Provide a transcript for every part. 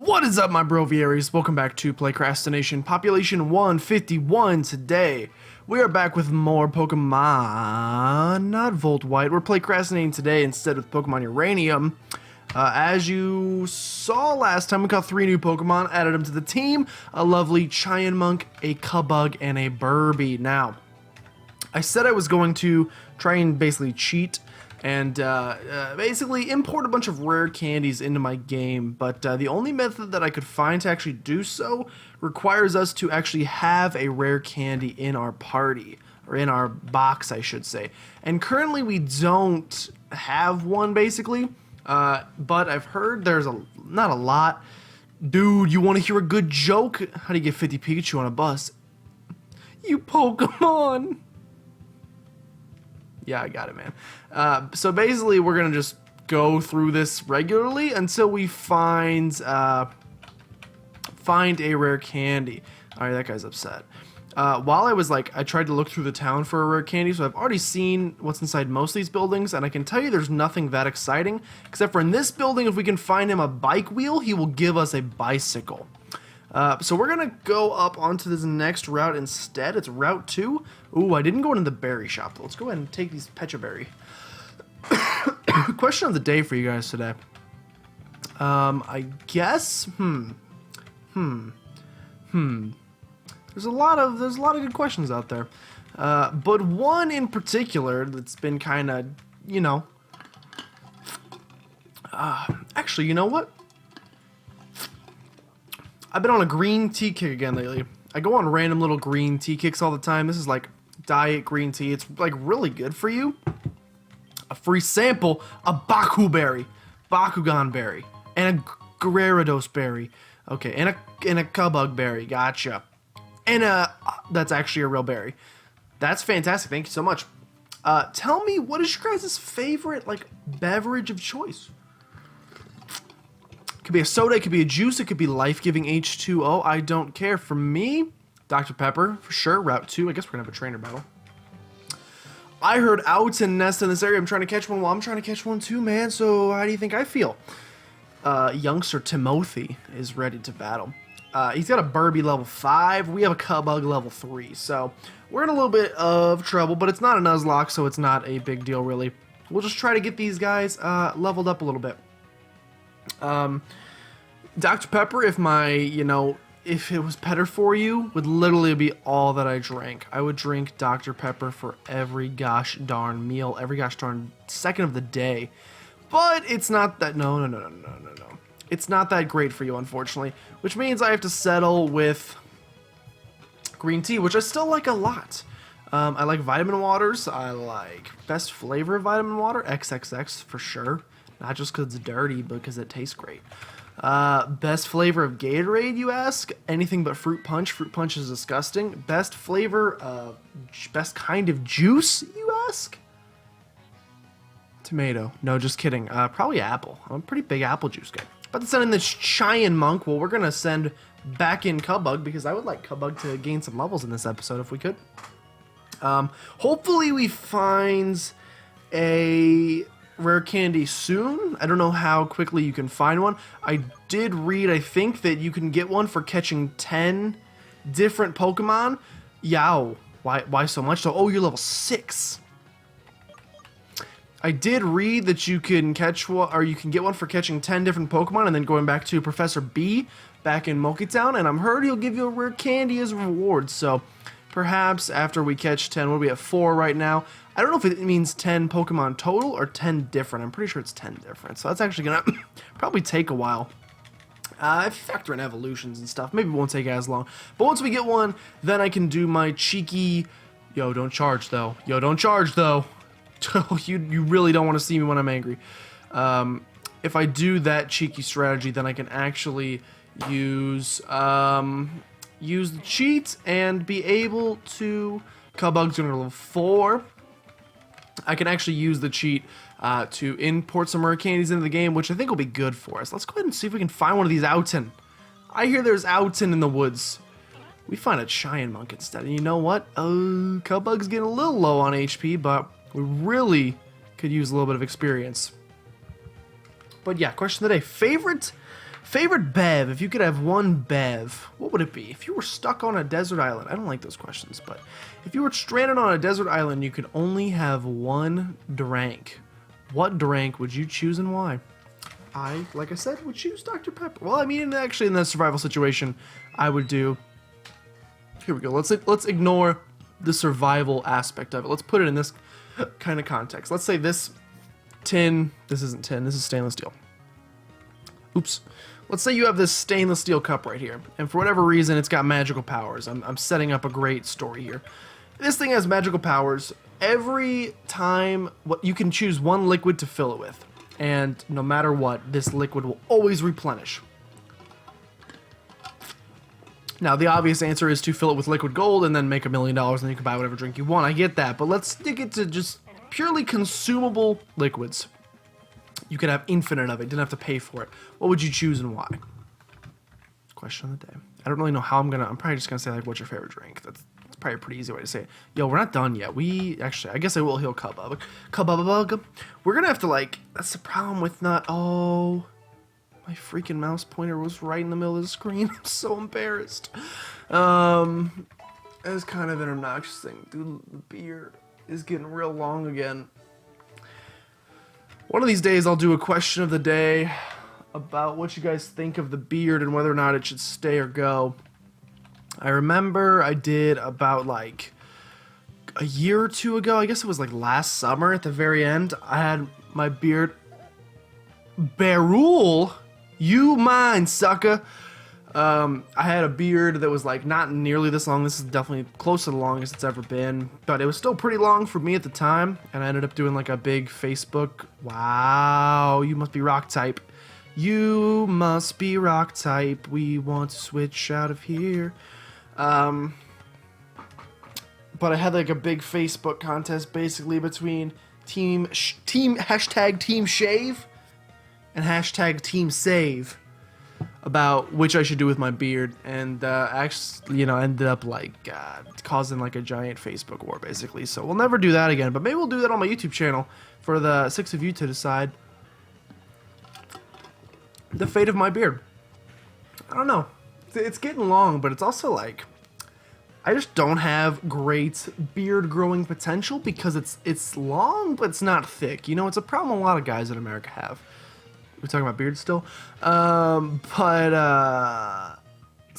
What is up, my broviaries? Welcome back to PlaycrastiNation, population 151 today. We are back with more Pokemon, not Volt White. We're Playcrastinating today instead of Pokemon Uranium. As you saw last time, we caught 3 new Pokemon, added them to the team. A lovely Chianmunk, a Cubug, and a Burby. Now, I said I was going to try and basically cheat and basically import a bunch of rare candies into my game, but the only method that I could find to actually do so requires us to actually have a rare candy in our party, or in our box, I should say. And currently we don't have one, basically, but I've heard there's not a lot. Dude, you want to hear a good joke? How do you get 50 Pikachu on a bus? You Pokemon! Yeah, I got it, man. So basically, we're gonna just go through this regularly until we find a rare candy. All right, that guy's upset. While I tried to look through the town for a rare candy, so I've already seen what's inside most of these buildings, and I can tell you there's nothing that exciting, except for in this building, if we can find him a bike wheel, he will give us a bicycle. So we're gonna go up onto this next route instead. It's Route 2. Ooh, I didn't go into the berry shop, though. Let's go ahead and take these Pecha Berry. Question of the day for you guys today. I guess, There's a lot of good questions out there. But one in particular that's been kind of, actually, you know what? I've been on a green tea kick again lately. I go on random little green tea kicks all the time. This is like diet green tea. It's like really good for you. A free sample, a Baku berry, Bakugan berry, and a Gyarados berry. Okay, and a Cubug berry. Gotcha. And that's actually a real berry. That's fantastic. Thank you so much. Tell me, what is your guys' favorite beverage of choice? It could be a soda, it could be a juice, it could be life-giving H2O. I don't care. For me, Dr. Pepper, for sure. Route 2. I guess we're going to have a trainer battle. I heard Outen nest in this area. I'm trying to catch one. Well, I'm trying to catch one too, man. So how do you think I feel? Youngster Timothy is ready to battle. He's got a Burby level 5. We have a Cubug level 3. So we're in a little bit of trouble, but it's not a Nuzlocke, so it's not a big deal, really. We'll just try to get these guys leveled up a little bit. Dr. Pepper, if it was better for you, would literally be all that I drank. I would drink Dr. Pepper for every gosh darn meal, every gosh darn second of the day. But it's not that, no. It's not that great for you, unfortunately, which means I have to settle with green tea, which I still like a lot. I like vitamin waters. I like best flavor of vitamin water, XXX for sure. Not just because it's dirty, but because it tastes great. Best flavor of Gatorade, you ask? Anything but fruit punch. Fruit punch is disgusting. Best flavor, best kind of juice, you ask? Tomato. No, just kidding. Probably apple. I'm a pretty big apple juice guy. About to send in this Chianmunk. Well, we're going to send back in Cubug, because I would like Cubug to gain some levels in this episode if we could. Hopefully we find a rare candy soon. I don't know how quickly you can find one. I did read, I think, that you can get one for catching 10 different Pokemon. Yow. Why so much? So, oh, you're level 6. I did read that you can catch one, or you can get one for catching 10 different Pokemon and then going back to Professor B back in Moki Town, and I'm heard he'll give you a rare candy as a reward. So perhaps after we catch 10, what are we at 4 right now? I don't know if it means 10 Pokemon total or 10 different. I'm pretty sure it's 10 different. So that's actually going to probably take a while. If you factor in evolutions and stuff, maybe it won't take as long. But once we get one, then I can do my cheeky, yo, don't charge though. Yo, don't charge though. You really don't want to see me when I'm angry. If I do that cheeky strategy, then I can actually use the cheat and be able to... Cubug's going to level 4. I can actually use the cheat to import some rare candies into the game, which I think will be good for us. Let's go ahead and see if we can find one of these Outen. I hear there's Outen in the woods. We find a Chianmunk instead. And you know what? Cubug's getting a little low on HP, but we really could use a little bit of experience. But yeah, question of the day. Favorite Favorite bev, if you could have one bev, what would it be? If you were stuck on a desert island, I don't like those questions, but if you were stranded on a desert island, you could only have one drink. What drink would you choose and why? I, like I said, would choose Dr. Pepper. Well, I mean, actually, in that survival situation, I would do... Here we go. Let's ignore the survival aspect of it. Let's put it in this kind of context. Let's say this tin... This isn't tin. This is stainless steel. Oops. Let's say you have this stainless steel cup right here, and for whatever reason, it's got magical powers. I'm setting up a great story here. This thing has magical powers. Every time, you can choose one liquid to fill it with, and no matter what, this liquid will always replenish. Now, the obvious answer is to fill it with liquid gold and then make $1 million, and then you can buy whatever drink you want. I get that, but let's stick it to just purely consumable liquids. You could have infinite of it. Didn't have to pay for it. What would you choose and why? Question of the day. I don't really know how I'm probably just gonna say, like, what's your favorite drink? That's probably a pretty easy way to say it. Yo, we're not done yet. I guess I will heal Cubba. Cubba. We're gonna have to, like, that's the problem with not, oh, my freaking mouse pointer was right in the middle of the screen. I'm so embarrassed. It's kind of an obnoxious thing. Dude, the beard is getting real long again. One of these days, I'll do a question of the day about what you guys think of the beard and whether or not it should stay or go. I remember I did about like a year or two ago, I guess it was like last summer at the very end, I had my beard. Beryl, you mine, sucker. I had a beard that was like not nearly this long. This is definitely close to the longest it's ever been, but it was still pretty long for me at the time. And I ended up doing like a big Facebook. Wow, you must be rock type. You must be rock type. We want to switch out of here. But I had like a big Facebook contest basically between hashtag team shave and hashtag team save about which I should do with my beard, and actually, ended up like causing like a giant Facebook war basically. So we'll never do that again, but maybe we'll do that on my YouTube channel for the 6 of you to decide the fate of my beard. I don't know. It's getting long, but it's also like I just don't have great beard growing potential because it's long, but it's not thick. It's a problem a lot of guys in America have. We're talking about beards still, so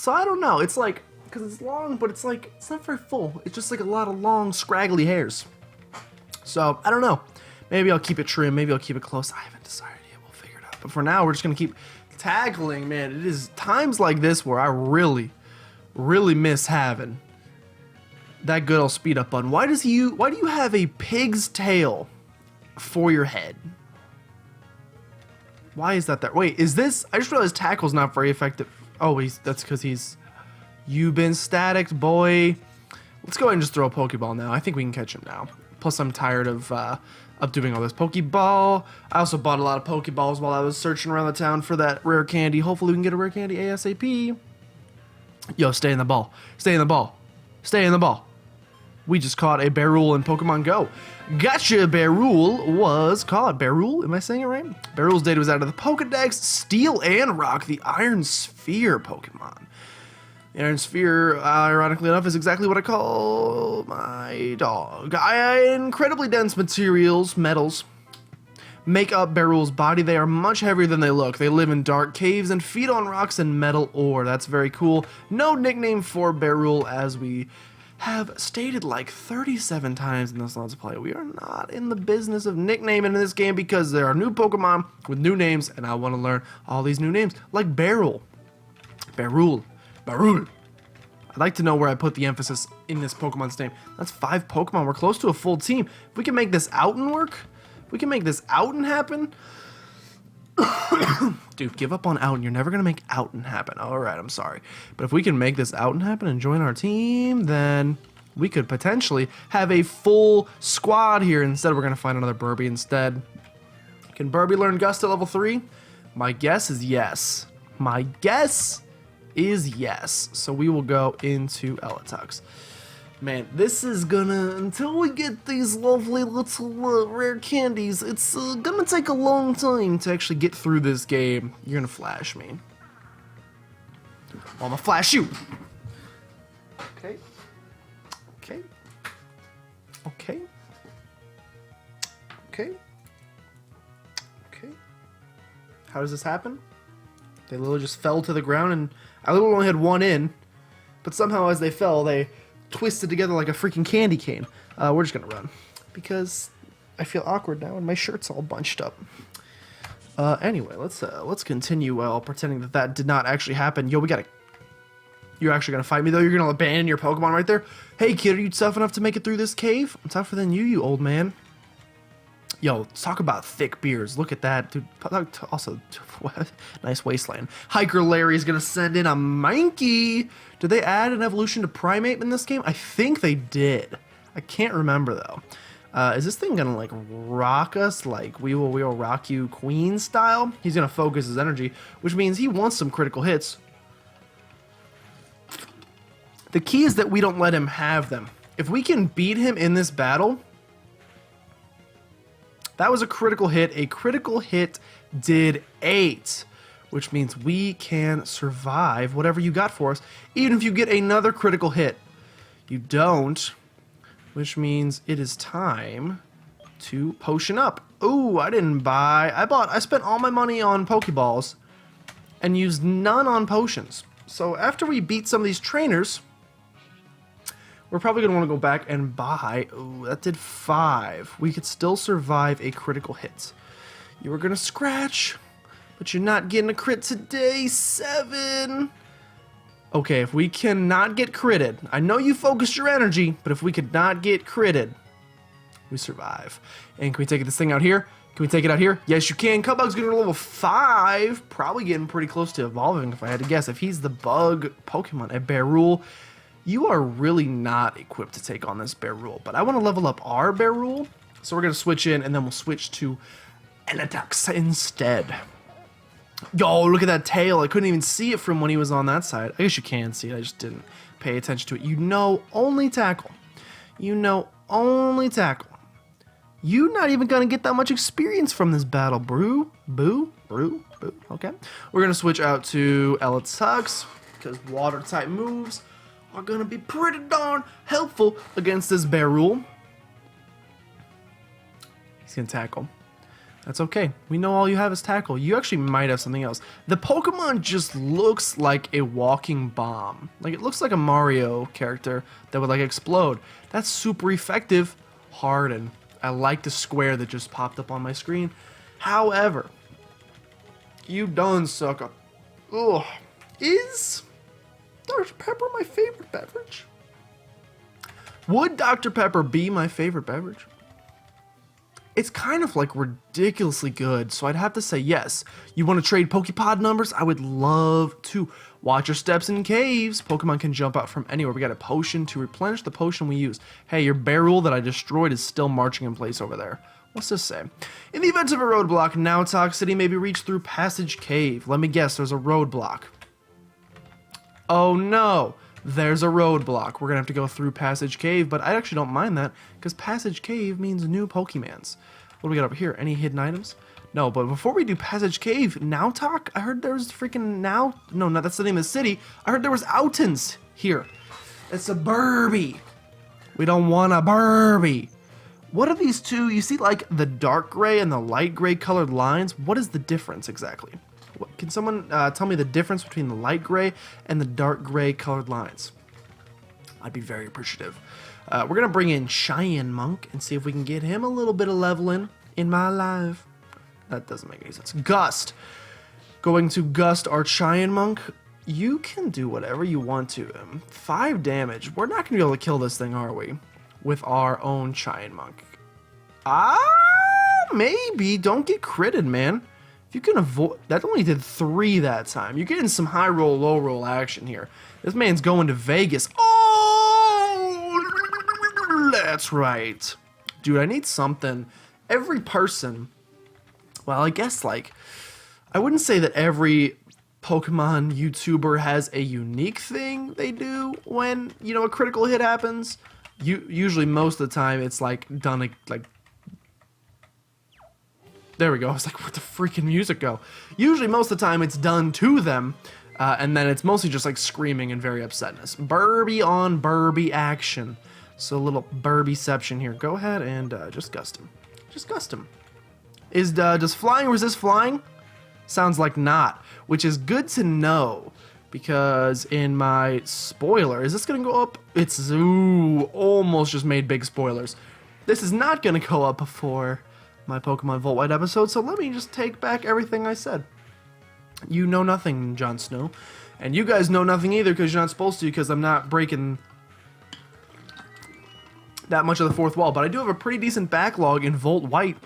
I don't know. It's like, because it's long, but it's like it's not very full. It's just like a lot of long, scraggly hairs. So I don't know. Maybe I'll keep it trim. Maybe I'll keep it close. I haven't decided yet. We'll figure it out. But for now, we're just gonna keep tackling. Man, it is times like this where I really, really miss having that good old speed up button. Why do you have a pig's tail for your head? Why is that there? Wait, is this... I just realized tackle's not very effective. Oh, that's because you've been static, boy. Let's go ahead and just throw a Pokeball now. I think we can catch him now. Plus, I'm tired of doing all this Pokeball. I also bought a lot of Pokeballs while I was searching around the town for that rare candy. Hopefully, we can get a rare candy ASAP. Yo, stay in the ball. Stay in the ball. Stay in the ball. We just caught a Beryl in Pokemon Go. Gotcha, Beryl was caught. Beryl, am I saying it right? Beryl's data was out of the Pokedex, Steel and Rock, the Iron Sphere Pokemon. The Iron Sphere, ironically enough, is exactly what I call my dog. Incredibly dense metals, make up Beryl's body. They are much heavier than they look. They live in dark caves and feed on rocks and metal ore. That's very cool. No nickname for Beryl, as we have stated like 37 times in this Let's Play. We are not in the business of nicknaming in this game because there are new Pokemon with new names, and I want to learn all these new names, like Beryl. I'd like to know where I put the emphasis in this Pokemon's name. That's 5 Pokemon. We're close to a full team. If we can make this out and work, if we can make this out and happen. Dude, give up on Outen. You're never going to make Outen happen. Alright, I'm sorry. But if we can make this Outen happen and join our team, then we could potentially have a full squad here. Instead, we're going to find another Burby instead. Can Burby learn Gust at level 3? My guess is yes. My guess is yes. So we will go into Eletux. Man, this is gonna, until we get these lovely little rare candies, it's gonna take a long time to actually get through this game. You're gonna flash me. Oh, I'm gonna flash you. Okay. Okay. Okay. Okay. Okay. How does this happen? They literally just fell to the ground, and I literally only had one in, but somehow as they fell, they twisted together like a freaking candy cane. We're just gonna run because I feel awkward now, and my shirt's all bunched up. Anyway, let's continue while pretending that that did not actually happen. Yo, we gotta. You're actually gonna fight me though? You're gonna abandon your Pokemon right there? Hey kid, are you tough enough to make it through this cave? I'm tougher than you, you old man. Yo, let's talk about thick beards. Look at that, dude. Also, nice waistline. Hiker Larry's gonna send in a Mankey. Did they add an evolution to Primate in this game? I think they did. I can't remember though. Is this thing gonna like rock us like we will rock you queen style? He's gonna focus his energy, which means he wants some critical hits. The key is that we don't let him have them. If we can beat him in this battle, that was a critical hit. A critical hit did 8, which means we can survive whatever you got for us, even if you get another critical hit. You don't, which means it is time to potion up. Ooh, I didn't buy. I spent all my money on Pokeballs and used none on potions. So after we beat some of these trainers, we're probably going to want to go back and buy. Ooh, that did 5. We could still survive a critical hit. You were going to scratch, but you're not getting a crit today. 7. Okay, if we cannot get critted, I know you focused your energy, but if we could not get critted, we survive. And can we take this thing out here? Can we take it out here? Yes, you can. Cubug's going to level 5. Probably getting pretty close to evolving, if I had to guess. If he's the bug Pokemon at Bearul, you are really not equipped to take on this Bearul. But I want to level up our Bearul, so we're going to switch in, and then we'll switch to Eladux instead. Yo, look at that tail. I couldn't even see it from when he was on that side. I guess you can see it. I just didn't pay attention to it. You know only tackle. You know only tackle. You're not even going to get that much experience from this battle, Brew. Boo. Brew. Boo. Okay. We're going to switch out to Eladux because water-type moves are going to be pretty darn helpful against this Bearul. He's going to tackle. That's okay. We know all you have is tackle. You actually might have something else. The Pokemon just looks like a walking bomb. Like, it looks like a Mario character that would, like, explode. That's super effective. Harden. I like the square that just popped up on my screen. However, you done sucker. Ugh. Is Dr. Pepper my favorite beverage? Would Dr. Pepper be my favorite beverage? It's kind of like ridiculously good, so I'd have to say yes. You want to trade Pokepod numbers? I would love to. Watch your steps in caves. Pokemon can jump out from anywhere. We got a potion to replenish the potion we use. Hey, your Bearul that I destroyed is still marching in place over there. What's this say? In the event of a roadblock, now Toxicity may be reached through Passage Cave. Let me guess, there's a roadblock. Oh no, there's a roadblock. We're gonna have to go through Passage Cave, but I actually don't mind that because Passage Cave means new Pokemans. What do we got over here? Any hidden items? No, but before we do Passage Cave, Now Talk? I heard there's freaking Now. No, that's the name of the city. I heard there was Outons here. It's a Burby. We don't want a Burby. What are these two? You see like the dark gray and the light gray colored lines? What is the difference exactly? Can someone tell me the difference between the light gray and the dark gray colored lines? I'd be very appreciative. We're going to bring in Cheyenne Monk and see if we can get him a little bit of leveling in my life. That doesn't make any sense. Gust. Going to Gust our Cheyenne Monk. You can do whatever you want to him. 5 damage. We're not going to be able to kill this thing, are we? With our own Cheyenne Monk. Maybe. Don't get critted, man. If you can avoid... That only did 3 that time. You're getting some high roll, low roll action here. This man's going to Vegas. Oh! That's right. Dude, I need something. Every person... Well, I guess, like... I wouldn't say that every Pokemon YouTuber has a unique thing they do when, you know, a critical hit happens. Usually, most of the time, it's, like, done, like... There we go. I was like, where'd the freaking music go? Usually, most of the time, it's done to them. And then it's mostly just like screaming and very upsetness. Burby on Burby action. So a little Burbyception here. Go ahead and just gust him. Just gust him. Does flying resist flying? Sounds like not, which is good to know because in my spoiler, is this going to go up? It's almost just made big spoilers. This is not going to go up before my Pokemon Volt White episode, so let me just take back everything I said. You know nothing, Jon Snow, and you guys know nothing either because you're not supposed to because I'm not breaking that much of the fourth wall, but I do have a pretty decent backlog in Volt White.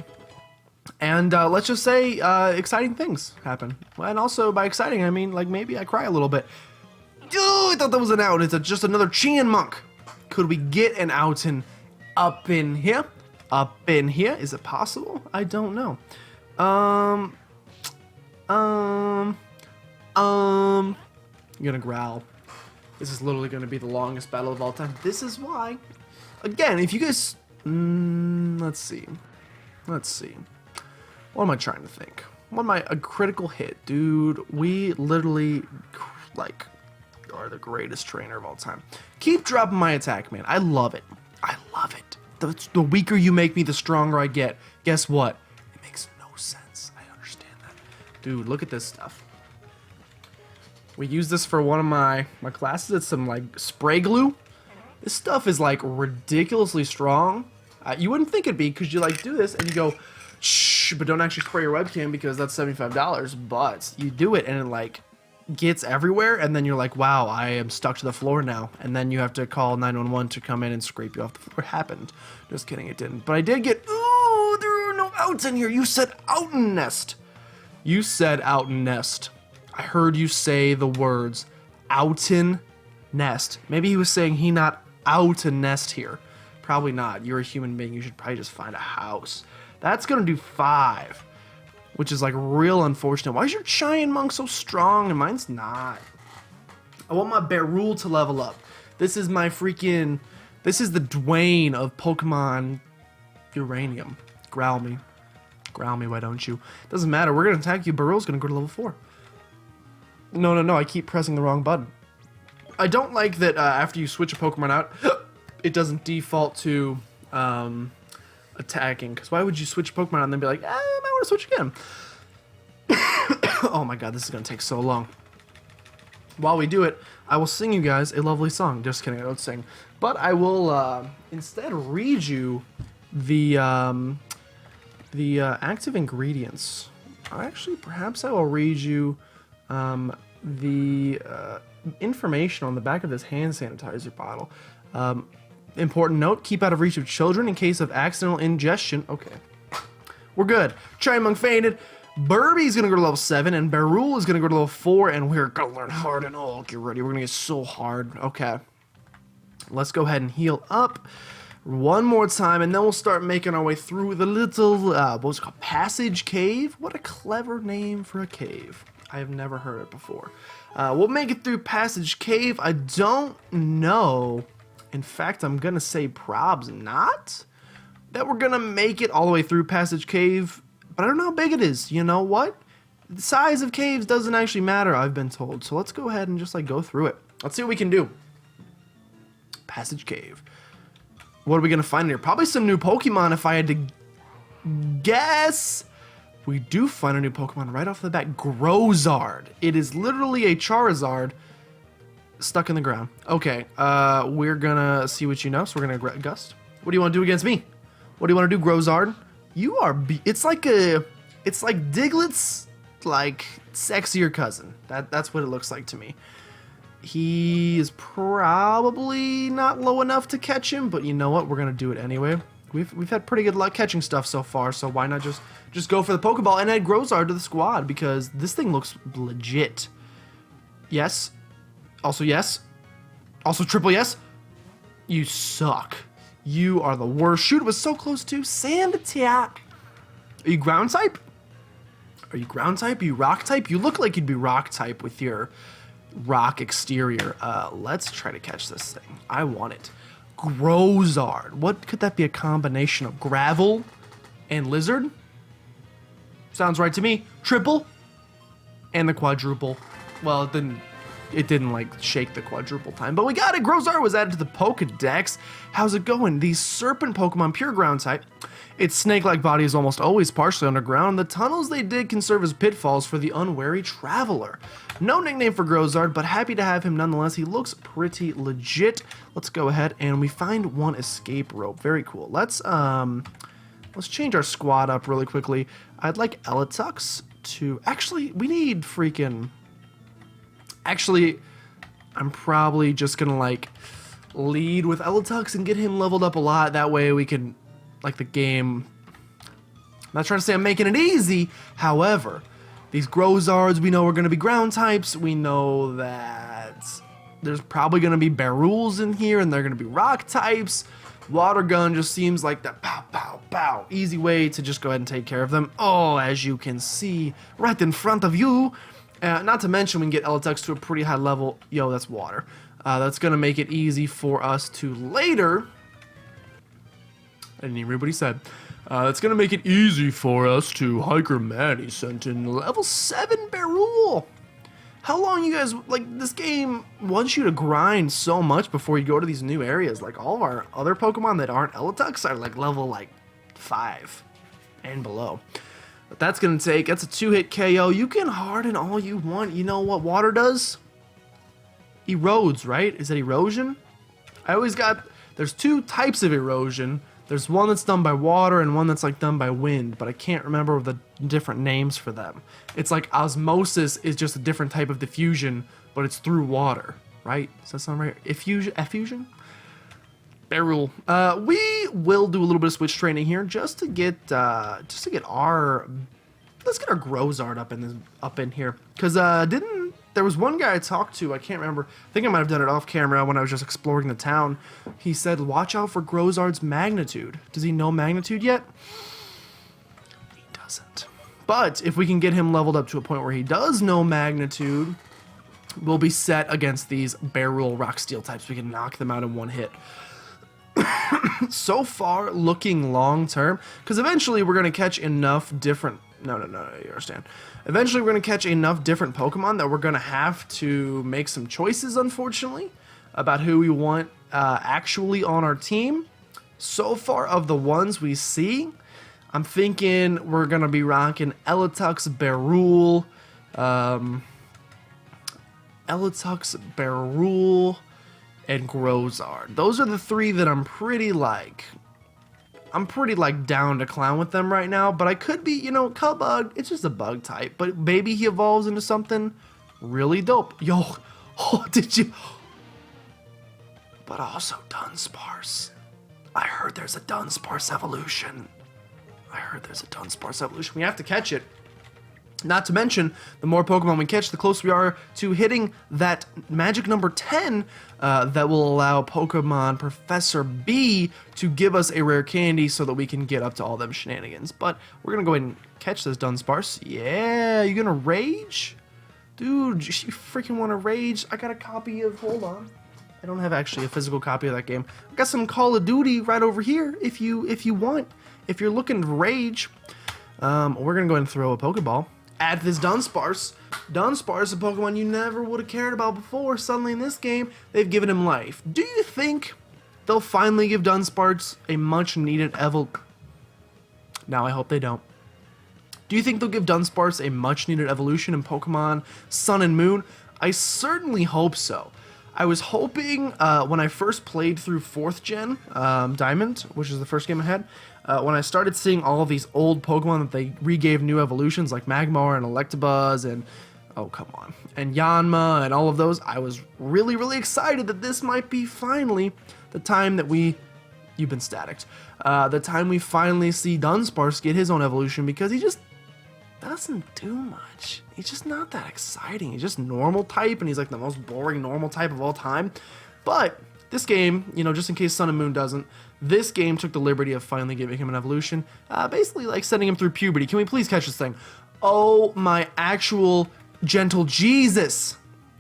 And let's just say exciting things happen. And also by exciting, I mean like maybe I cry a little bit. Oh, I thought that was an out. It's just another Chianmunk. Could we get an Outen up in here? Up in here? Is it possible? I don't know. I'm gonna growl. This is literally gonna be the longest battle of all time. This is why. Again, if you guys... let's see. What am I trying to think? What am I... A critical hit. Dude, we literally, like, are the greatest trainer of all time. Keep dropping my attack, man. I love it. I love it. The weaker you make me, the stronger I get. Guess what? It makes no sense. I understand that. Dude, look at this stuff. We use this for one of my classes. It's some, like, spray glue. This stuff is, like, ridiculously strong. You wouldn't think it'd be, because you, like, do this, and you go, shh, but don't actually spray your webcam, because that's $75. But you do it, and it, like, gets everywhere, and then you're like, wow, I am stuck to the floor now. And then you have to call 911 to come in and scrape you off the floor. It happened. Just kidding, it didn't. But I did get, ooh, there are no outs in here. You said Outen Nest. You said Outen Nest. I heard you say the words Outen Nest. Maybe he was saying he not out a nest here. Probably not. You're a human being. You should probably just find a house. That's going to do 5, which is like real unfortunate. Why is your Chianmunk so strong and mine's not? I want my Beryl to level up. This is my freaking... This is the Dwayne of Pokemon Uranium. Growl me. Growl me, why don't you? Doesn't matter. We're going to attack you. Beryl's going to go to level 4. No. I keep pressing the wrong button. I don't like that after you switch a Pokemon out, it doesn't default to attacking. Because why would you switch a Pokemon out and then be like, I might want to switch again? Oh my god, this is going to take so long. While we do it, I will sing you guys a lovely song. Just kidding, I don't sing. But I will instead read you the active ingredients. Actually, perhaps I will read you the information on the back of this hand sanitizer bottle. Important note, keep out of reach of children in case of accidental ingestion. Okay, we're good. Chianmunk fainted. Burby's gonna go to level 7, and Beryl is gonna go to level 4, and we're gonna learn hard and all. Get ready, we're gonna get so hard. Okay, let's go ahead and heal up one more time, and then we'll start making our way through the little, what was it called? Passage Cave? What a clever name for a cave. I have never heard it before. We'll make it through Passage Cave. I don't know. In fact, I'm gonna say probs not that we're gonna make it all the way through Passage Cave, but I don't know how big it is. You know what? The size of caves doesn't actually matter, I've been told. So let's go ahead and just like go through it. Let's see what we can do. Passage Cave. What are we gonna find here? Probably some new Pokemon if I had to guess. We do find a new Pokemon right off the bat. Grozard. It is literally a Charizard stuck in the ground. Okay, we're gonna see what you know, so we're gonna Gust. What do you want to do against me? What do you want to do, Grozard? You are it's like Diglett's like sexier cousin. That's what it looks like to me. He is probably not low enough to catch him, but you know what? We're gonna do it anyway. We've had pretty good luck catching stuff so far, so why not just go for the Pokeball and add Grozard to the squad, because this thing looks legit. Yes. Also yes. Also triple yes. You suck. You are the worst. Shoot, it was so close to Sand Attack. Are you ground type? Are you ground type? Are you rock type? You look like you'd be rock type with your rock exterior. Let's try to catch this thing. I want it. Grozard. What could that be? A combination of gravel and lizard? Sounds right to me. Triple and the quadruple. well, it didn't like shake the quadruple time, but we got it. Grozard was added to the Pokedex. How's it going? The Serpent Pokemon, pure ground type. Its snake-like body is almost always partially underground. The tunnels they dig can serve as pitfalls for the unwary traveler. No nickname for Grozard, but happy to have him nonetheless. He looks pretty legit. Let's go ahead and we find one escape rope. Very cool. Let's change our squad up really quickly. I'd like Eletux to actually. We need freaking. Actually, I'm probably just gonna like lead with Eletux and get him leveled up a lot. That way we can, like, the game. I'm not trying to say I'm making it easy. However, these Grozards we know are gonna be ground types. We know that there's probably gonna be Barules in here, and they're gonna be rock types. Water Gun just seems like the pow, pow, pow. Easy way to just go ahead and take care of them. Oh, as you can see, right in front of you. Not to mention we can get Eletux to a pretty high level. Yo, that's water. That's going to make it easy for us to later... I didn't even read what he said. That's going to make it easy for us to Hiker Maddie sent in level 7 Barul. How long you guys... Like, this game wants you to grind so much before you go to these new areas. Like, all of our other Pokemon that aren't Eletux are, like, level, like, 5 and below. But that's going to take, that's a 2-hit KO. You can harden all you want. You know what water does? Erodes, right? Is that erosion? I always got, there's 2 types of erosion. There's one that's done by water and one that's like done by wind, but I can't remember the different names for them. It's like osmosis is just a different type of diffusion, but it's through water, right? Does that sound right? Effusion? Barrel. We will do a little bit of switch training here just to get our, let's get our Grozard up in here, because there was one guy I talked to, I can't remember, I think I might have done it off camera when I was just exploring the town. He said watch out for Grozard's magnitude. Does he know magnitude yet? He doesn't. But if we can get him leveled up to a point where he does know magnitude, we'll be set against these Barrel Rock Steel types. We can knock them out in one hit. So far, looking long term, because eventually we're going to catch enough different... No, you understand. Eventually we're going to catch enough different Pokemon that we're going to have to make some choices, unfortunately, about who we want actually on our team. So far, of the ones we see, I'm thinking we're going to be rocking Eletux, Barul, and Grozard. Those are the 3 that I'm pretty down to clown with them right now, but I could be, Cubug, it's just a bug type, but maybe he evolves into something really dope. Yo, oh, did you? But also Dunsparce. I heard there's a Dunsparce evolution. We have to catch it. Not to mention, the more Pokemon we catch, the closer we are to hitting that magic number 10 that will allow Pokemon Professor B to give us a rare candy so that we can get up to all them shenanigans. But we're going to go ahead and catch this Dunsparce. Yeah, you going to rage? Dude, you freaking want to rage? I got a copy of, hold on. I don't have actually a physical copy of that game. I got some Call of Duty right over here if you want. If you're looking to rage, we're going to go ahead and throw a Pokeball at this Dunsparce. Dunsparce, a Pokemon you never would have cared about before. Suddenly in this game, they've given him life. Do you think they'll finally give Dunsparce a much needed Now I hope they don't. Do you think they'll give Dunsparce a much needed evolution in Pokemon Sun and Moon? I certainly hope so. I was hoping when I first played through 4th Gen Diamond, which is the first game I had, when I started seeing all of these old Pokemon that they re-gave new evolutions like Magmar and Electabuzz and, oh come on, and Yanma and all of those, I was really, really excited that this might be finally the time that you've been staticked, the time we finally see Dunsparce get his own evolution, because he just doesn't do much. He's just not that exciting. He's just normal type, and he's like the most boring normal type of all time. But this game, just in case Sun and Moon doesn't, this game took the liberty of finally giving him an evolution, basically like sending him through puberty. Can we please catch this thing? Oh my actual gentle Jesus!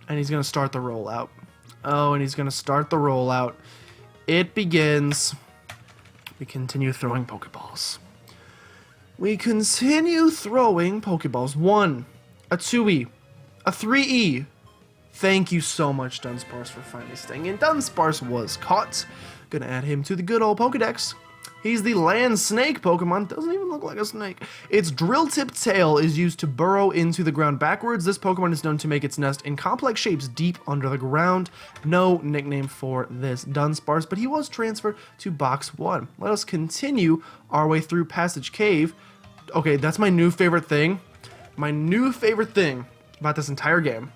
And he's gonna start the rollout. It begins. We continue throwing Pokeballs. 1, a Tui, A 3E. Thank you so much, Dunsparce, for finally staying in. Dunsparce was caught. Gonna add him to the good old Pokedex. He's the land snake Pokemon. Doesn't even look like a snake. Its drill-tip tail is used to burrow into the ground backwards. This Pokemon is known to make its nest in complex shapes deep under the ground. No nickname for this Dunsparce, but he was transferred to Box 1. Let us continue our way through Passage Cave. Okay, that's my new favorite thing. My new favorite thing about this entire game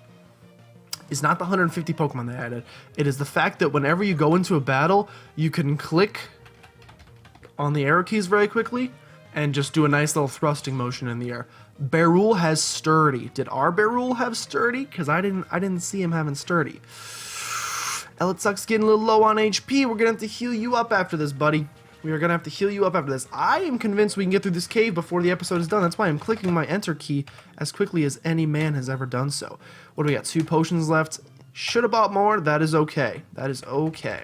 is not the 150 Pokemon they added. It is the fact that whenever you go into a battle, you can click on the arrow keys very quickly and just do a nice little thrusting motion in the air. Bearul has Sturdy. Did our Bearul have Sturdy? Because I didn't see him having Sturdy. Elitsuck's getting a little low on HP. We're gonna have to heal you up after this, buddy. We are gonna have to heal you up after this. I am convinced we can get through this cave before the episode is done. That's why I'm clicking my enter key as quickly as any man has ever done so. What do we got? 2 potions left. Should have bought more. That is okay. That is okay.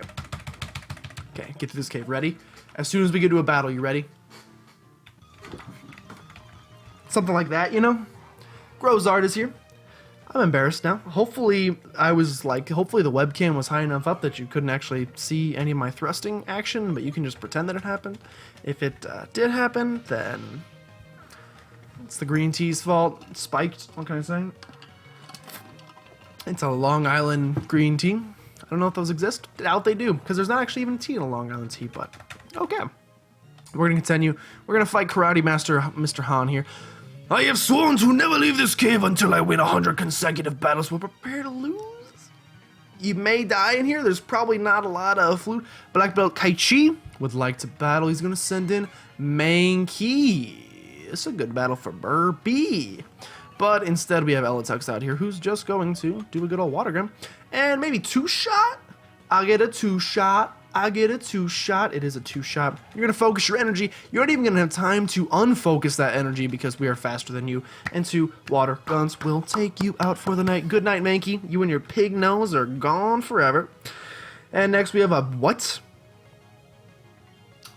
Okay, get through this cave. Ready? As soon as we get to a battle, you ready? Something like that, you know? Grozard is here. I'm embarrassed now. Hopefully the webcam was high enough up that you couldn't actually see any of my thrusting action, but you can just pretend that it happened. If it did happen, then it's the green tea's fault. Spiked, what can I say? It's a Long Island green tea. I don't know if those exist. Doubt they do, because there's not actually even tea in a Long Island tea, but okay. We're going to continue. We're going to fight Karate Master Mr. Han here. I have sworn to never leave this cave until I win 100 consecutive battles. We're prepared to lose. You may die in here. There's probably not a lot of flute. Black Belt Kaichi would like to battle. He's going to send in Mankey. It's a good battle for Burby. But instead we have Elitux out here who's just going to do a good old Water Gun. And maybe 2-shot. I'll get a 2-shot. I get a 2-shot. It is a 2-shot. You're going to focus your energy. You're not even going to have time to unfocus that energy because we are faster than you. And 2 water guns will take you out for the night. Good night, Mankey. You and your pig nose are gone forever. And next we have a what?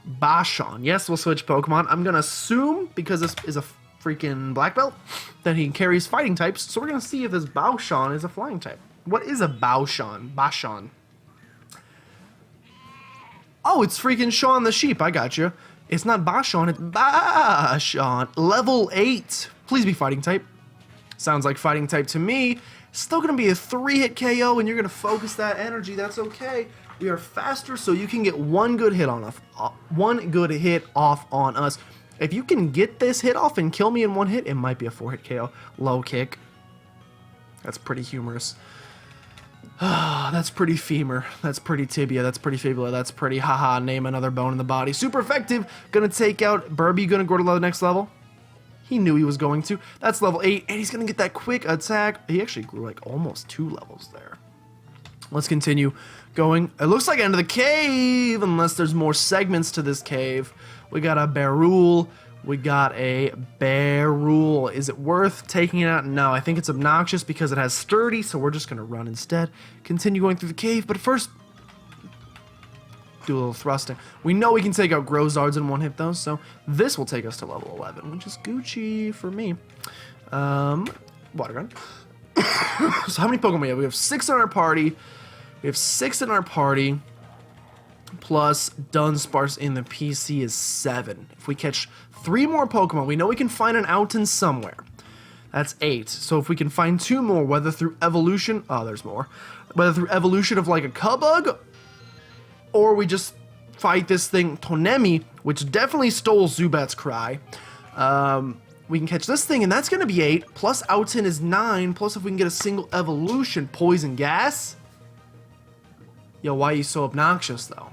Bashan. Yes, we'll switch Pokemon. I'm going to assume, because this is a freaking black belt, that he carries fighting types. So we're going to see if this Bashan is a flying type. What is a Bashan? Bashan. Oh, it's freaking Shaun the Sheep. I got you. It's not Bashan, it's Bashan. Level 8. Please be fighting type. Sounds like fighting type to me. Still going to be a 3-hit KO, and you're going to focus that energy. That's okay. We are faster, so you can get one good hit off on us. If you can get this hit off and kill me in one hit, it might be a 4-hit KO. Low kick. That's pretty humorous. That's pretty femur. That's pretty tibia. That's pretty fibula. That's pretty haha. Name another bone in the body. Super effective. Gonna take out Burby. Gonna go to the next level. He knew he was going to. That's level 8, and he's gonna get that quick attack. He actually grew like almost 2 levels there. Let's continue going. It looks like end of the cave, unless there's more segments to this cave. We got a Bearul. We got a Bearul. Is it worth taking it out? No, I think it's obnoxious because it has Sturdy, so we're just going to run instead. Continue going through the cave, but first, do a little thrusting. We know we can take out Grozards in one hit, though, so this will take us to level 11, which is Gucci for me. Water Gun. So how many Pokemon we have? We have 6 in our party. We have 6 in our party. Plus Dunsparce in the PC is 7. If we catch 3 more Pokemon, we know we can find an Outen somewhere. That's 8. So if we can find 2 more, whether through evolution, oh, there's more. Whether through evolution of like a Cubug, or we just fight this thing, Tonemi, which definitely stole Zubat's cry. We can catch this thing, and that's going to be 8. Plus Outen is 9. Plus if we can get a single evolution, Poison Gas. Yo, why are you so obnoxious, though?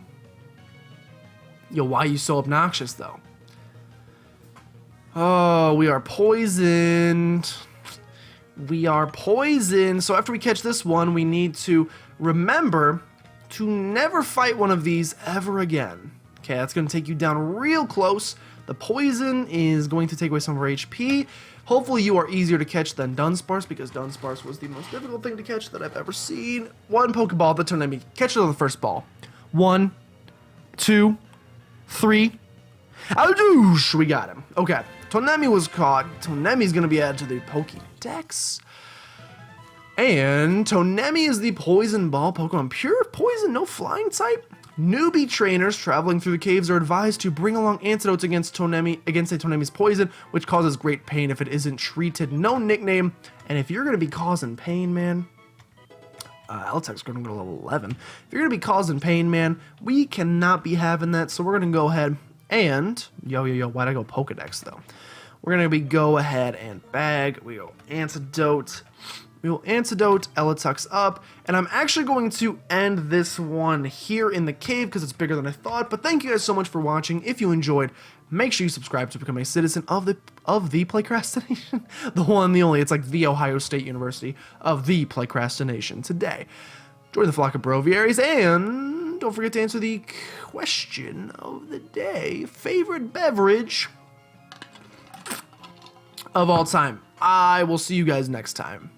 Oh, we are poisoned. So after we catch this one, we need to remember to never fight one of these ever again. Okay, that's going to take you down real close. The poison is going to take away some of our HP. Hopefully you are easier to catch than Dunsparce, because Dunsparce was the most difficult thing to catch that I've ever seen. 1 Pokeball, the Tonemi. Catch it on the first ball. 1, 2, 3. Aldoosh! We got him. Okay, Tonemi was caught. Tonemi's going to be added to the Pokédex. And Tonemi is the Poison Ball Pokemon. Pure poison, no flying type. Newbie trainers traveling through the caves are advised to bring along antidotes against a Tonemi's poison, which causes great pain if it isn't treated. No nickname. And if you're going to be causing pain, man, Altek's going to go to level 11. If you're going to be causing pain, man, we cannot be having that. So we're going to go ahead and, why'd I go Pokedex, though? We're going to go ahead and bag. We go Antidote. We will Antidote Eletux up, and I'm actually going to end this one here in the cave because it's bigger than I thought, but thank you guys so much for watching. If you enjoyed, make sure you subscribe to become a citizen of the PlaycrastiNation. The one, the only, it's like the Ohio State University of the PlaycrastiNation today. Join the flock of Broviaries, and don't forget to answer the question of the day. Favorite beverage of all time. I will see you guys next time.